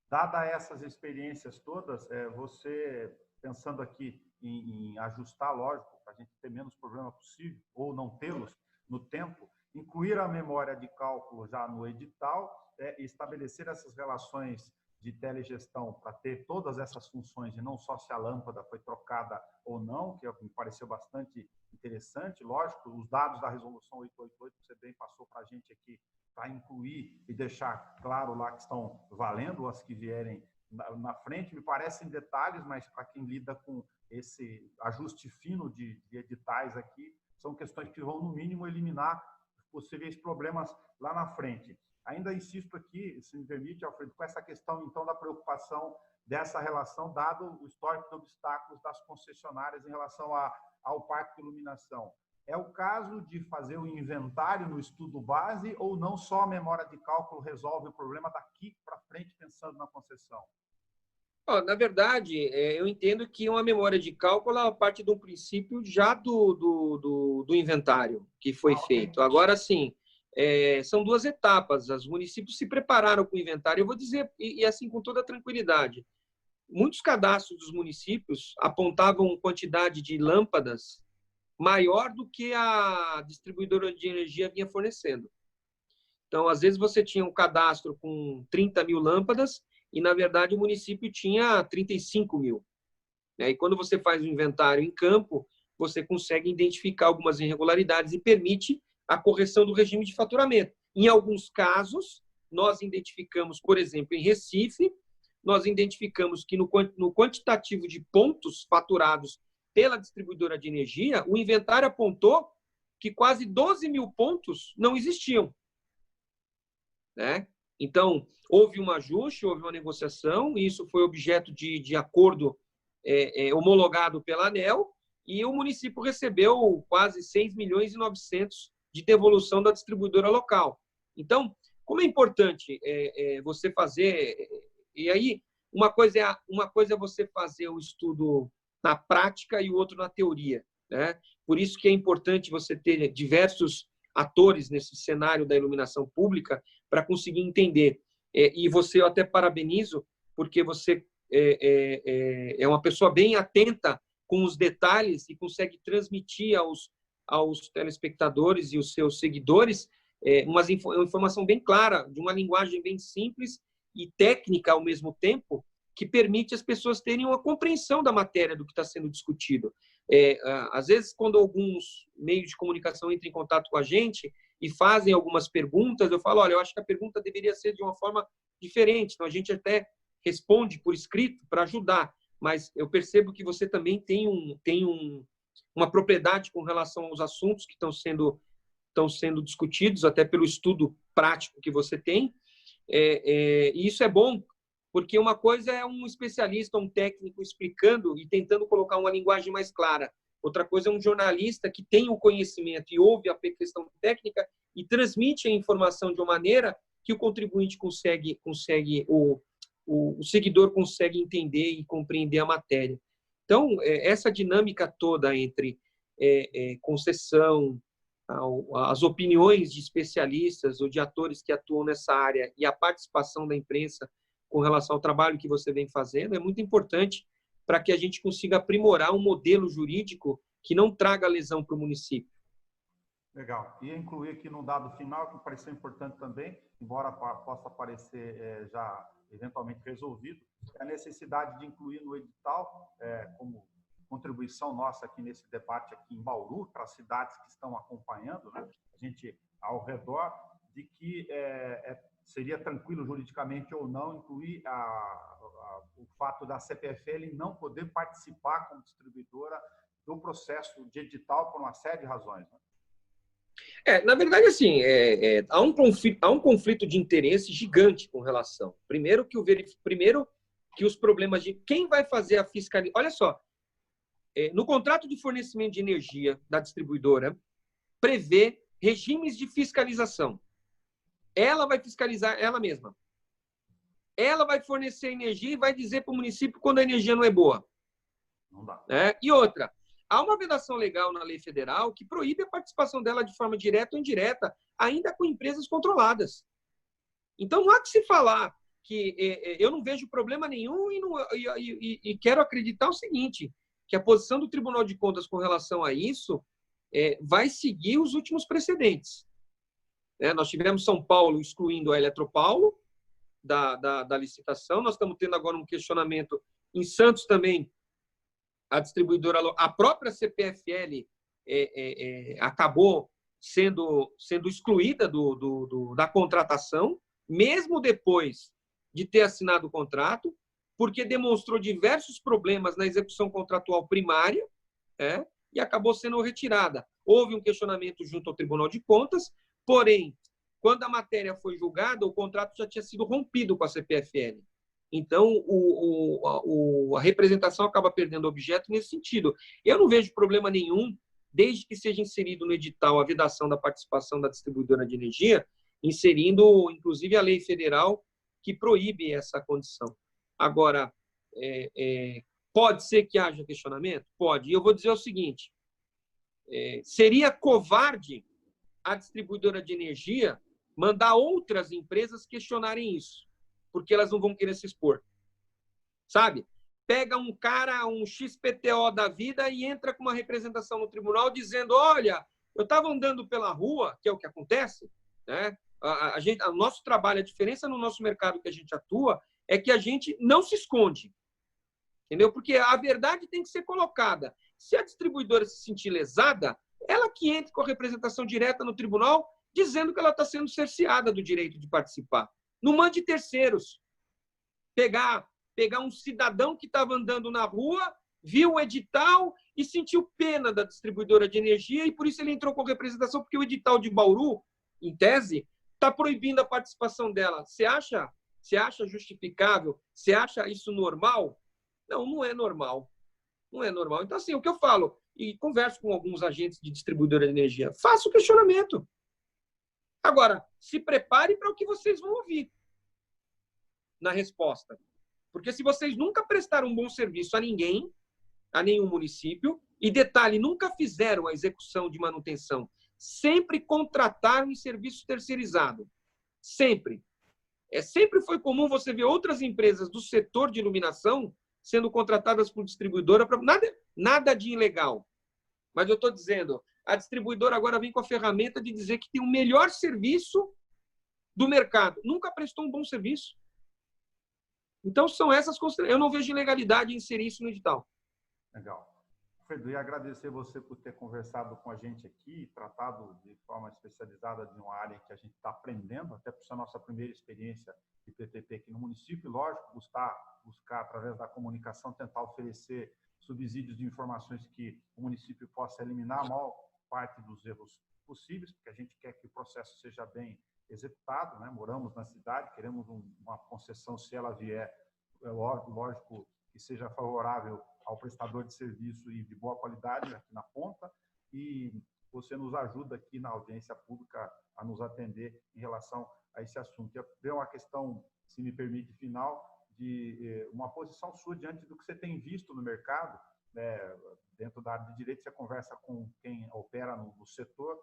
Dada essas experiências todas, você, pensando aqui em ajustar, lógico, para a gente ter menos problema possível, ou não tê-los no tempo, incluir a memória de cálculo já no edital, estabelecer essas relações de telegestão para ter todas essas funções, e não só se a lâmpada foi trocada ou não, que me pareceu bastante interessante. Lógico, os dados da resolução 888, que você bem passou para a gente aqui, para incluir e deixar claro lá que estão valendo, as que vierem na frente, me parecem detalhes, mas para quem lida com esse ajuste fino de editais aqui, são questões que vão, no mínimo, eliminar possíveis problemas lá na frente. Ainda insisto aqui, se me permite, Alfredo, com essa questão, então, da preocupação dessa relação, dado o histórico de obstáculos das concessionárias em relação ao parque de iluminação. É o caso de fazer o inventário no estudo base ou não só a memória de cálculo resolve o problema daqui para frente, pensando na concessão? Na verdade, eu entendo que uma memória de cálculo é parte de um princípio já do inventário que foi feito. Agora, sim, são duas etapas. Os municípios se prepararam com o inventário. Eu vou dizer, e assim, com toda tranquilidade, muitos cadastros dos municípios apontavam quantidade de lâmpadas maior do que a distribuidora de energia vinha fornecendo. Então, às vezes, você tinha um cadastro com 30 mil lâmpadas e, na verdade, o município tinha 35 mil. E quando você faz o inventário em campo, você consegue identificar algumas irregularidades e permite a correção do regime de faturamento. Em alguns casos, nós identificamos, por exemplo, em Recife, nós identificamos que no quantitativo de pontos faturados pela distribuidora de energia, o inventário apontou que quase 12 mil pontos não existiam. Né? Então, houve um ajuste, houve uma negociação, e isso foi objeto de acordo homologado pela ANEEL, e o município recebeu quase 6 milhões e 900 de devolução da distribuidora local. Então, como é importante você fazer... E aí, uma coisa é você fazer o estudo na prática e o outro na teoria. Né? Por isso que é importante você ter diversos atores nesse cenário da iluminação pública para conseguir entender. E você, eu até parabenizo, porque você é uma pessoa bem atenta com os detalhes e consegue transmitir aos telespectadores e os seus seguidores uma informação bem clara, de uma linguagem bem simples e técnica ao mesmo tempo, que permite as pessoas terem uma compreensão da matéria do que está sendo discutido. Às vezes, quando alguns meios de comunicação entram em contato com a gente e fazem algumas perguntas, eu falo, olha, eu acho que a pergunta deveria ser de uma forma diferente, então a gente até responde por escrito para ajudar, mas eu percebo que você também tem uma propriedade com relação aos assuntos que estão sendo discutidos, até pelo estudo prático que você tem, e isso é bom, porque uma coisa é um especialista, um técnico explicando e tentando colocar uma linguagem mais clara. Outra coisa é um jornalista que tem o conhecimento e ouve a questão técnica e transmite a informação de uma maneira que o contribuinte o seguidor consegue entender e compreender a matéria. Então, essa dinâmica toda entre concessão, as opiniões de especialistas ou de atores que atuam nessa área e a participação da imprensa com relação ao trabalho que você vem fazendo é muito importante para que a gente consiga aprimorar um modelo jurídico que não traga lesão para o município. Legal. E incluir aqui no dado final, que me pareceu importante também, embora possa parecer já eventualmente resolvido, é a necessidade de incluir no edital, como contribuição nossa aqui nesse debate aqui em Bauru, para as cidades que estão acompanhando, né? A gente ao redor, de que seria tranquilo juridicamente ou não incluir o fato da CPFL não poder participar como distribuidora do processo de edital por uma série de razões, né? Na verdade, assim, há um conflito de interesse gigante com relação. Primeiro que os problemas de quem vai fazer a fiscalização. Olha só, no contrato de fornecimento de energia da distribuidora, prevê regimes de fiscalização. Ela vai fiscalizar ela mesma. Ela vai fornecer energia e vai dizer para o município quando a energia não é boa. Não dá. E outra, há uma vedação legal na lei federal que proíbe a participação dela de forma direta ou indireta, ainda com empresas controladas. Então, não há que se falar que eu não vejo problema nenhum e quero acreditar o seguinte, que a posição do Tribunal de Contas com relação a isso vai seguir os últimos precedentes. Nós tivemos São Paulo excluindo a Eletropaulo da licitação, nós estamos tendo agora um questionamento em Santos também, a distribuidora, a própria CPFL acabou sendo excluída da contratação, mesmo depois de ter assinado o contrato, porque demonstrou diversos problemas na execução contratual primária, e acabou sendo retirada. Houve um questionamento junto ao Tribunal de Contas, porém, quando a matéria foi julgada, o contrato já tinha sido rompido com a CPFL. Então, a representação acaba perdendo objeto nesse sentido. Eu não vejo problema nenhum, desde que seja inserido no edital a vedação da participação da distribuidora de energia, inserindo, inclusive, a lei federal que proíbe essa condição. Agora, pode ser que haja questionamento? Pode. E eu vou dizer o seguinte, seria covarde a distribuidora de energia mandar outras empresas questionarem isso, porque elas não vão querer se expor. Sabe? Pega um cara, um XPTO da vida e entra com uma representação no tribunal dizendo, olha, eu estava andando pela rua, que é o que acontece, né? O nosso trabalho, a diferença no nosso mercado que a gente atua é que a gente não se esconde, entendeu? Porque a verdade tem que ser colocada. Se a distribuidora se sentir lesada, ela que entre com a representação direta no tribunal dizendo que ela está sendo cerceada do direito de participar. Não mande terceiros. Pegar um cidadão que estava andando na rua, viu o edital e sentiu pena da distribuidora de energia e por isso ele entrou com representação, porque o edital de Bauru, em tese, está proibindo a participação dela. Você acha justificável? Você acha isso normal? Não, não é normal. Não é normal. Então, assim, o que eu falo, e converso com alguns agentes de distribuidora de energia, faça o questionamento. Agora, se prepare para o que vocês vão ouvir na resposta. Porque se vocês nunca prestaram um bom serviço a ninguém, a nenhum município, e detalhe, nunca fizeram a execução de manutenção, sempre contrataram em serviço terceirizado. Sempre. Sempre foi comum você ver outras empresas do setor de iluminação sendo contratadas por distribuidora para nada de ilegal. Mas eu estou dizendo, a distribuidora agora vem com a ferramenta de dizer que tem o melhor serviço do mercado. Nunca prestou um bom serviço. Então, são essas considerações. Eu não vejo ilegalidade em inserir isso no edital. Legal. Pedro, e agradecer você por ter conversado com a gente aqui, tratado de forma especializada de uma área que a gente está aprendendo, até por ser a nossa primeira experiência de PPP aqui no município, e, lógico, buscar, através da comunicação, tentar oferecer subsídios de informações que o município possa eliminar a maior parte dos erros possíveis, porque a gente quer que o processo seja bem executado, né? Moramos na cidade, queremos uma concessão, se ela vier, lógico, que seja favorável ao prestador de serviço e de boa qualidade aqui na ponta, e você nos ajuda aqui na audiência pública a nos atender em relação a esse assunto. É uma questão, se me permite, final, de uma posição sua diante do que você tem visto no mercado, né? Dentro da área de direito, você conversa com quem opera no setor.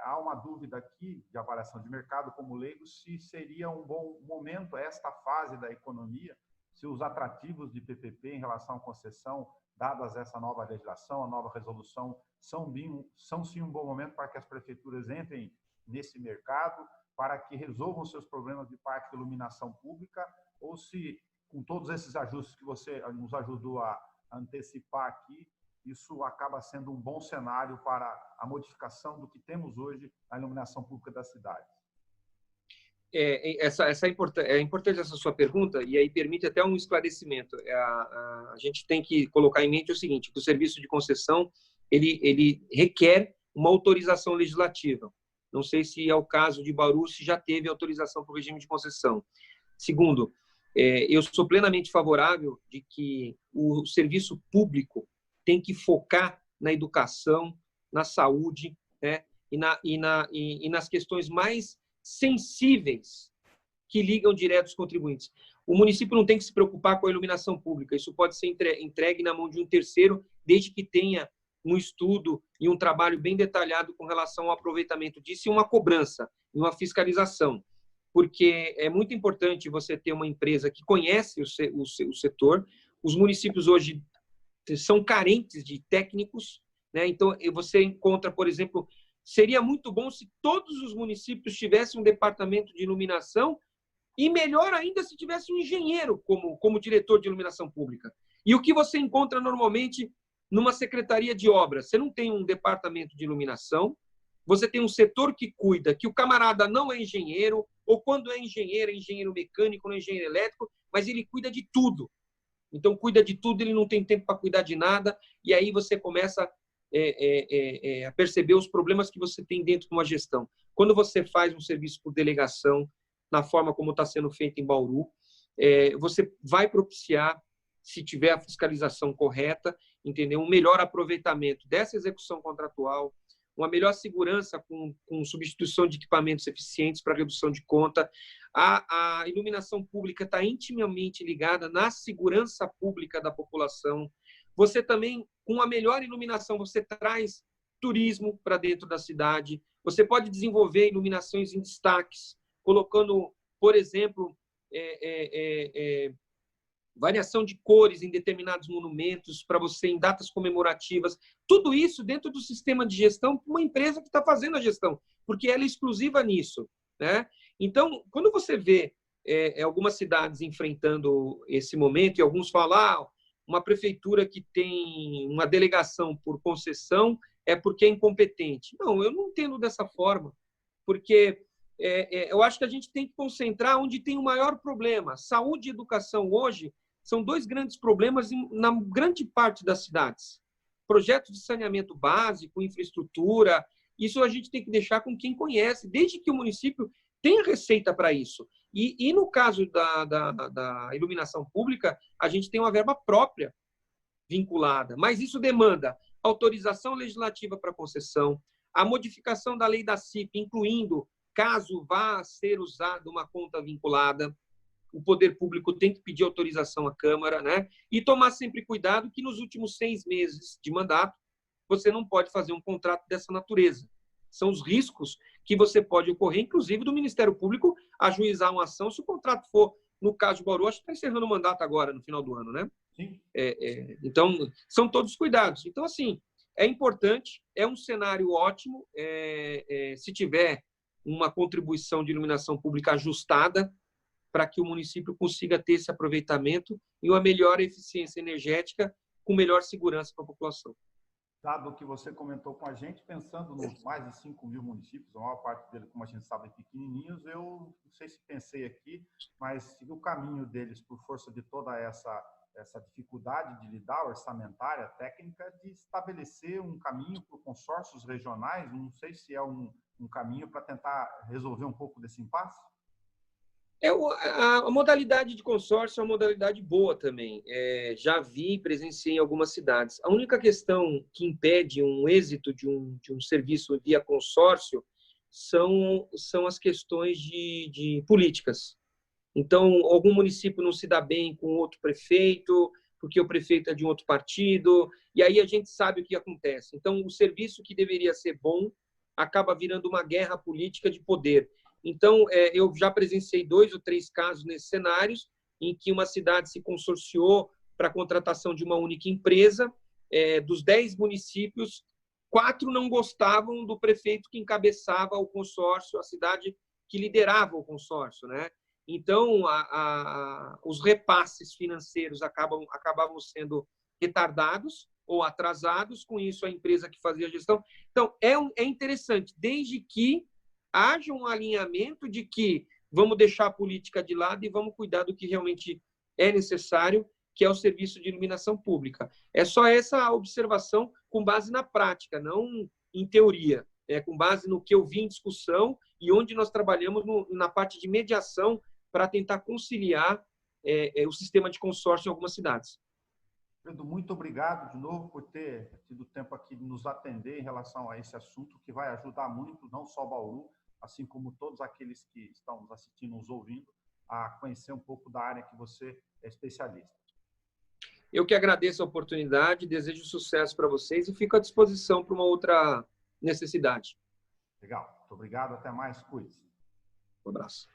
Há uma dúvida aqui de avaliação de mercado como leigo, se seria um bom momento, esta fase da economia, se os atrativos de PPP em relação à concessão, dadas essa nova legislação, a nova resolução, são sim um bom momento para que as prefeituras entrem nesse mercado, para que resolvam seus problemas de parque de iluminação pública, ou se, com todos esses ajustes que você nos ajudou a antecipar aqui, isso acaba sendo um bom cenário para a modificação do que temos hoje na iluminação pública da cidade. É importante essa sua pergunta, e aí permite até um esclarecimento. A gente tem que colocar em mente o seguinte, que o serviço de concessão ele requer uma autorização legislativa. Não sei se é o caso de Bauru, se já teve autorização para o regime de concessão. Segundo, eu sou plenamente favorável de que o serviço público tem que focar na educação, na saúde, né, e nas questões mais sensíveis que ligam direto os contribuintes. O município não tem que se preocupar com a iluminação pública. Isso pode ser entregue na mão de um terceiro, desde que tenha um estudo e um trabalho bem detalhado com relação ao aproveitamento disso e uma cobrança, e uma fiscalização. Porque é muito importante você ter uma empresa que conhece o setor. Os municípios hoje são carentes de técnicos, né? Então, você encontra, por exemplo, seria muito bom se todos os municípios tivessem um departamento de iluminação e, melhor ainda, se tivesse um engenheiro como diretor de iluminação pública. E o que você encontra normalmente numa secretaria de obras? Você não tem um departamento de iluminação, você tem um setor que cuida, que o camarada não é engenheiro, ou quando é engenheiro mecânico, não é engenheiro elétrico, mas ele cuida de tudo. Então, cuida de tudo, ele não tem tempo para cuidar de nada, e aí você começa a perceber os problemas que você tem dentro de uma gestão. Quando você faz um serviço por delegação, na forma como está sendo feito em Bauru, você vai propiciar, se tiver a fiscalização correta, entendeu? Um melhor aproveitamento dessa execução contratual, uma melhor segurança com substituição de equipamentos eficientes para redução de conta. A iluminação pública está intimamente ligada na segurança pública da população. Você também, com a melhor iluminação, você traz turismo para dentro da cidade. Você pode desenvolver iluminações em destaques, colocando, por exemplo, variação de cores em determinados monumentos para você em datas comemorativas. Tudo isso dentro do sistema de gestão para uma empresa que está fazendo a gestão, porque ela é exclusiva nisso, né? Então, quando você vê algumas cidades enfrentando esse momento, e alguns falam, uma prefeitura que tem uma delegação por concessão é porque é incompetente. Não, eu não entendo dessa forma, porque eu acho que a gente tem que concentrar onde tem o maior problema. Saúde e educação hoje são dois grandes problemas na grande parte das cidades. Projetos de saneamento básico, infraestrutura, isso a gente tem que deixar com quem conhece, desde que o município tenha receita para isso. E no caso da iluminação pública, a gente tem uma verba própria vinculada, mas isso demanda autorização legislativa para concessão, a modificação da lei da CIP, incluindo, caso vá ser usada uma conta vinculada, o poder público tem que pedir autorização à Câmara, né? E tomar sempre cuidado que nos últimos 6 meses de mandato você não pode fazer um contrato dessa natureza. São os riscos que você pode ocorrer, inclusive do Ministério Público ajuizar uma ação se o contrato for, no caso de Bauru, acho que está encerrando o mandato agora, no final do ano, né? Sim. Então, são todos cuidados. Então, assim, é importante, é um cenário ótimo, se tiver uma contribuição de iluminação pública ajustada para que o município consiga ter esse aproveitamento e uma melhor eficiência energética com melhor segurança para a população. Dado o que você comentou com a gente, pensando nos mais de 5.000 municípios, a maior parte deles, como a gente sabe, pequenininhos, eu não sei se pensei aqui, mas o caminho deles, por força de toda essa dificuldade de lidar, orçamentária, técnica, de estabelecer um caminho para consórcios regionais, não sei se é um caminho para tentar resolver um pouco desse impasse? A modalidade de consórcio é uma modalidade boa também. Já vi, presenciei em algumas cidades. A única questão que impede um êxito de um serviço via consórcio são as questões de políticas. Então, algum município não se dá bem com outro prefeito, porque o prefeito é de um outro partido, e aí a gente sabe o que acontece. Então, o serviço que deveria ser bom acaba virando uma guerra política de poder. Então, eu já presenciei 2 ou 3 casos nesses cenários, em que uma cidade se consorciou para a contratação de uma única empresa. Dos 10 municípios, 4 não gostavam do prefeito que encabeçava o consórcio, a cidade que liderava o consórcio, né? Então, os repasses financeiros acabavam sendo retardados ou atrasados, com isso a empresa que fazia a gestão. Então, é interessante, desde que haja um alinhamento de que vamos deixar a política de lado e vamos cuidar do que realmente é necessário, que é o serviço de iluminação pública. É só essa observação com base na prática, não em teoria, com base no que eu vi em discussão e onde nós trabalhamos na parte de mediação para tentar conciliar o sistema de consórcio em algumas cidades. Pedro, muito obrigado de novo por ter tido tempo aqui de nos atender em relação a esse assunto, que vai ajudar muito, não só Bauru, assim como todos aqueles que estão nos assistindo, nos ouvindo, a conhecer um pouco da área que você é especialista. Eu que agradeço a oportunidade, desejo sucesso para vocês e fico à disposição para uma outra necessidade. Legal. Muito obrigado. Até mais. Cuide-se. Um abraço.